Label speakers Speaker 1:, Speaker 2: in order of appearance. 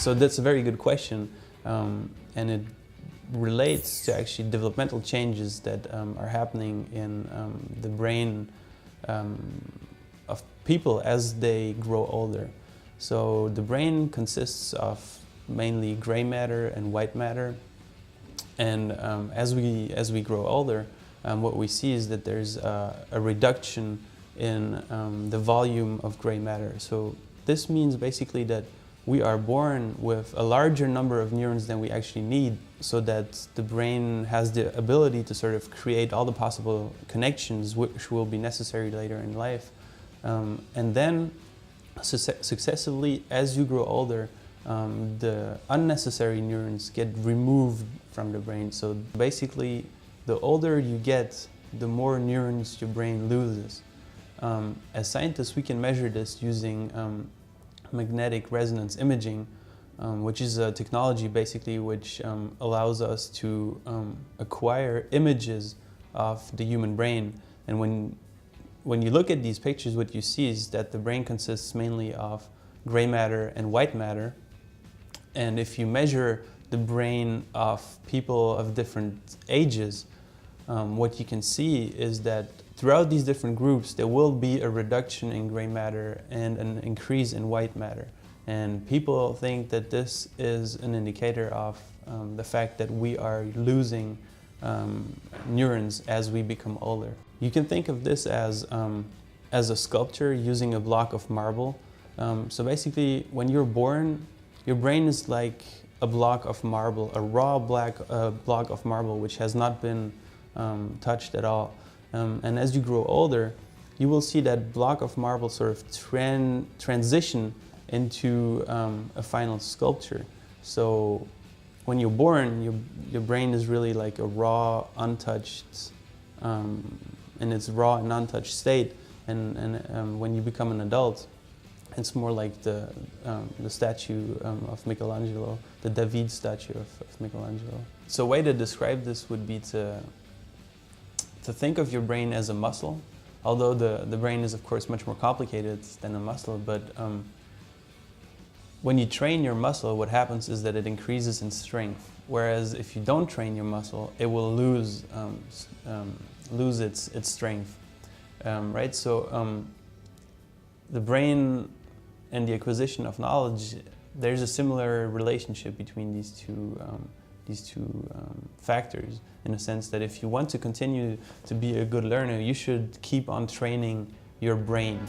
Speaker 1: So that's a very good question, and it relates to actually developmental changes that are happening in the brain of people as they grow older. So the brain consists of mainly gray matter and white matter, and as we grow older, what we see is that there's a reduction in the volume of gray matter. So this means basically that we are born with a larger number of neurons than we actually need, so that the brain has the ability to sort of create all the possible connections which will be necessary later in life. And then successively, as you grow older, the unnecessary neurons get removed from the brain. So basically, the older you get, the more neurons your brain loses. As scientists, we can measure this using magnetic resonance imaging, which is a technology basically which allows us to acquire images of the human brain. And when you look at these pictures, what you see is that the brain consists mainly of gray matter and white matter. And if you measure the brain of people of different ages, what you can see is that throughout these different groups, there will be a reduction in gray matter and an increase in white matter. And people think that this is an indicator of the fact that we are losing neurons as we become older. You can think of this as a sculpture using a block of marble. So basically, when you're born, your brain is like a block of marble, a raw black block of marble which has not been touched at all. And as you grow older, you will see that block of marble sort of transition into a final sculpture. So when you're born, your brain is really like a raw, untouched, in its raw and untouched state. And when you become an adult, it's more like the statue of Michelangelo, the David statue of Michelangelo. So a way to describe this would be to think of your brain as a muscle, although the brain is of course much more complicated than a muscle, but when you train your muscle, what happens is that it increases in strength, whereas if you don't train your muscle, it will lose its strength, right? So the brain and the acquisition of knowledge, there's a similar relationship between these two factors, in a sense that if you want to continue to be a good learner, you should keep on training your brain.